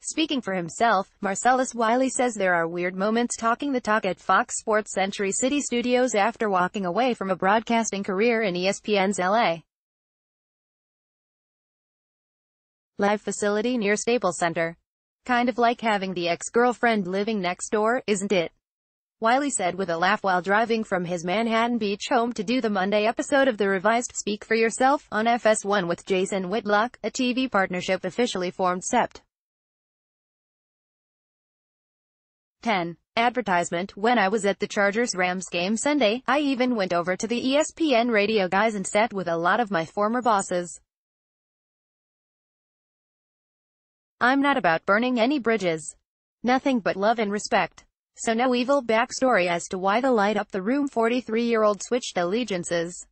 Speaking for himself, Marcellus Wiley says there are weird moments talking the talk at Fox Sports' Century City studios after walking away from a broadcasting career in ESPN's LA Live facility near Staples Center. Kind of like having the ex-girlfriend living next door, isn't it? Wiley said with a laugh while driving from his Manhattan Beach home to do the Monday episode of the revised Speak for Yourself on FS1 with Jason Whitlock, a TV partnership officially formed Sept. 10. Advertisement. When I was at the Chargers-Rams game Sunday, I even went over to the ESPN radio guys and sat with a lot of my former bosses. I'm not about burning any bridges. Nothing but love and respect. So no evil backstory as to why the light-up-the-room 43-year-old switched allegiances.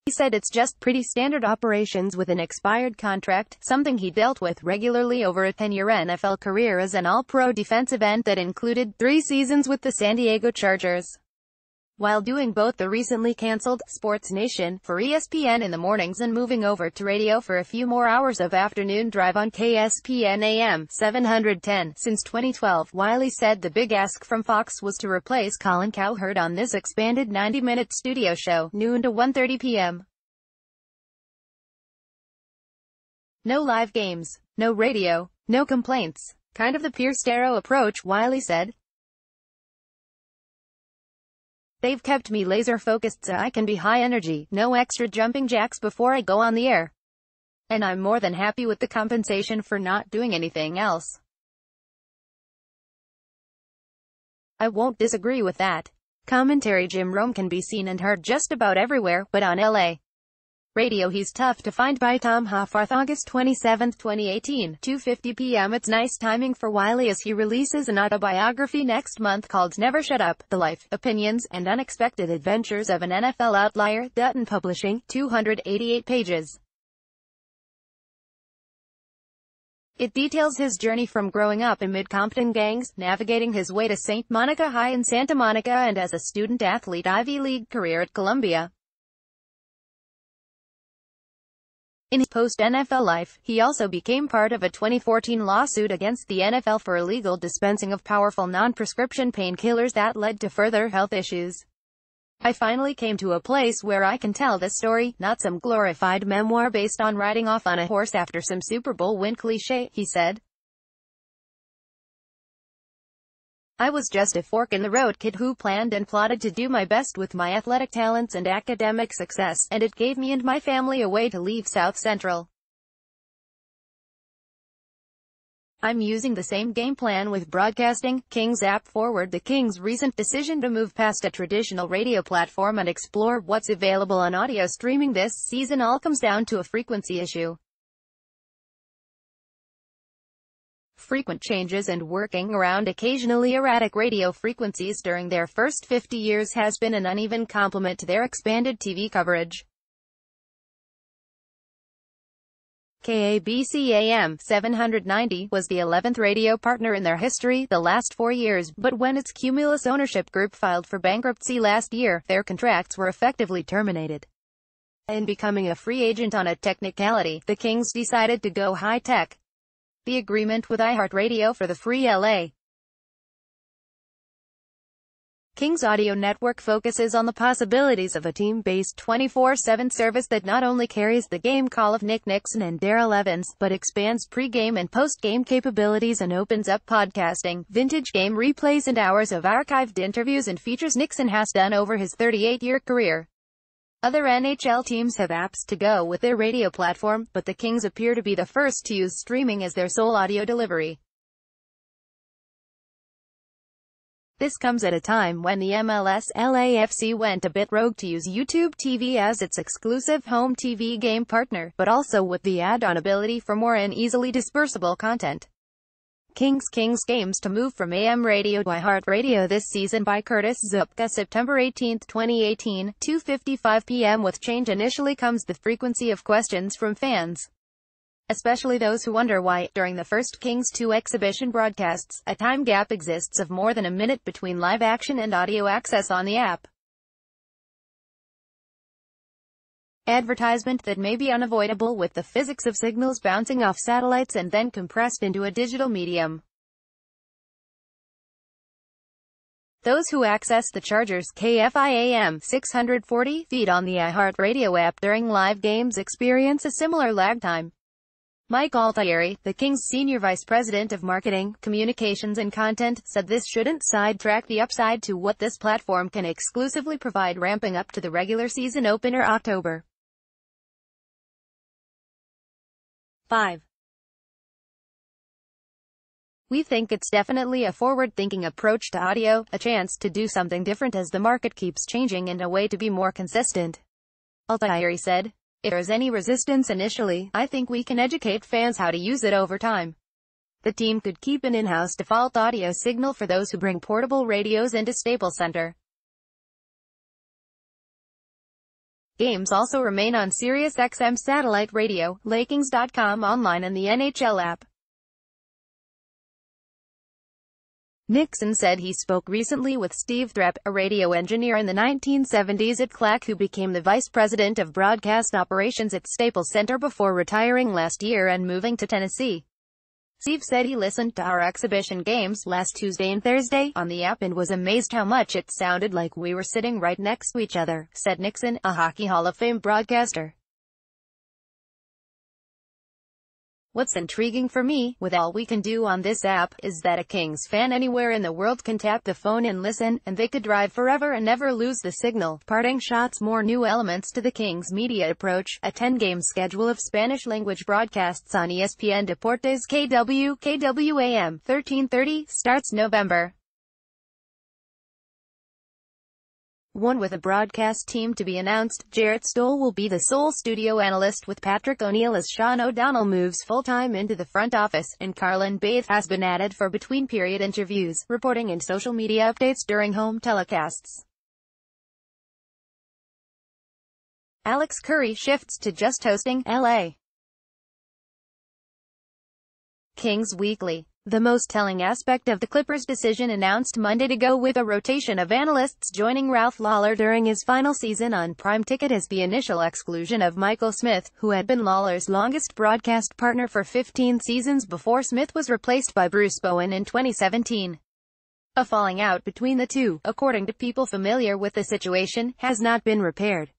He said it's just pretty standard operations with an expired contract, something he dealt with regularly over a 10-year NFL career as an all-pro defensive end that included 3 seasons with the San Diego Chargers. While doing both the recently canceled Sports Nation for ESPN in the mornings and moving over to radio for a few more hours of afternoon drive on KSPN AM 710 since 2012, Wiley said the big ask from Fox was to replace Colin Cowherd on this expanded 90-minute studio show, noon to 1:30 p.m. No live games, no radio, no complaints. Kind of the Pierce Darrow approach, Wiley said. They've kept me laser-focused so I can be high energy, no extra jumping jacks before I go on the air. And I'm more than happy with the compensation for not doing anything else. I won't disagree with that. Commentary. Jim Rome can be seen and heard just about everywhere, but on LA radio he's tough to find. By Tom Hoffarth, August 27, 2018, 2:50 p.m. It's nice timing for Wiley as he releases an autobiography next month called Never Shut Up, The Life, Opinions, and Unexpected Adventures of an NFL Outlier. Dutton Publishing, 288 pages. It details his journey from growing up amid Compton gangs, navigating his way to St. Monica High in Santa Monica, and as a student-athlete Ivy League career at Columbia. In his post-NFL life, he also became part of a 2014 lawsuit against the NFL for illegal dispensing of powerful non-prescription painkillers that led to further health issues. I finally came to a place where I can tell this story, not some glorified memoir based on riding off on a horse after some Super Bowl win cliché, he said. I was just a fork-in-the-road kid who planned and plotted to do my best with my athletic talents and academic success, and it gave me and my family a way to leave South Central. I'm using the same game plan with broadcasting. Kings app forward. The Kings' recent decision to move past a traditional radio platform and explore what's available on audio streaming this season all comes down to a frequency issue. Frequent changes and working around occasionally erratic radio frequencies during their first 50 years has been an uneven complement to their expanded TV coverage. KABC AM 790 was the 11th radio partner in their history the last 4 years, but when its Cumulus ownership group filed for bankruptcy last year, their contracts were effectively terminated. In becoming a free agent on a technicality, the Kings decided to go high-tech. The agreement with iHeartRadio for the free LA Kings audio network focuses on the possibilities of a team-based 24/7 service that not only carries the game call of Nick Nixon and Darrell Evans, but expands pre-game and post-game capabilities and opens up podcasting, vintage game replays and hours of archived interviews and features Nixon has done over his 38-year career. Other NHL teams have apps to go with their radio platform, but the Kings appear to be the first to use streaming as their sole audio delivery. This comes at a time when the MLS LAFC went a bit rogue to use YouTube TV as its exclusive home TV game partner, but also with the add-on ability for more and easily dispersible content. Kings games to move from AM radio to iHeartRadio this season by Curtis Zupka, September 18, 2018, 2:55 p.m. With change initially comes the frequency of questions from fans, especially those who wonder why, during the first Kings 2 exhibition broadcasts, a time gap exists of more than a minute between live action and audio access on the app. advertisement that may be unavoidable with the physics of signals bouncing off satellites and then compressed into a digital medium. Those who access the Chargers' KFIAM 640 feed on the iHeartRadio app during live games experience a similar lag time. Mike Altieri, the Kings' senior vice president of marketing, communications and content, said this shouldn't sidetrack the upside to what this platform can exclusively provide ramping up to the regular season opener October 5. We think it's definitely a forward-thinking approach to audio, a chance to do something different as the market keeps changing and a way to be more consistent. Altieri said, "If there's any resistance initially, I think we can educate fans how to use it over time. The team could keep an in-house default audio signal for those who bring portable radios into Staples Center. Games also remain on SiriusXM satellite radio, Lakings.com online and the NHL app." Nixon said he spoke recently with Steve Threpp, a radio engineer in the 1970s at CLAC who became the vice president of broadcast operations at Staples Center before retiring last year and moving to Tennessee. Steve said he listened to our exhibition games last Tuesday and Thursday on the app and was amazed how much it sounded like we were sitting right next to each other, said Nixon, a Hockey Hall of Fame broadcaster. "What's intriguing for me, with all we can do on this app, is that a Kings fan anywhere in the world can tap the phone and listen, and they could drive forever and never lose the signal." Parting shots more new elements to the Kings media approach, a 10-game schedule of Spanish-language broadcasts on ESPN Deportes KWAM 1330, starts November 1 with a broadcast team to be announced. Jarrett Stoll will be the sole studio analyst with Patrick O'Neill as Sean O'Donnell moves full-time into the front office, and Carlin Baith has been added for between-period interviews, reporting and social media updates during home telecasts. Alex Curry shifts to just hosting LA Kings Weekly. The most telling aspect of the Clippers' decision announced Monday to go with a rotation of analysts joining Ralph Lawler during his final season on Prime Ticket is the initial exclusion of Michael Smith, who had been Lawler's longest broadcast partner for 15 seasons before Smith was replaced by Bruce Bowen in 2017. A falling out between the two, according to people familiar with the situation, has not been repaired.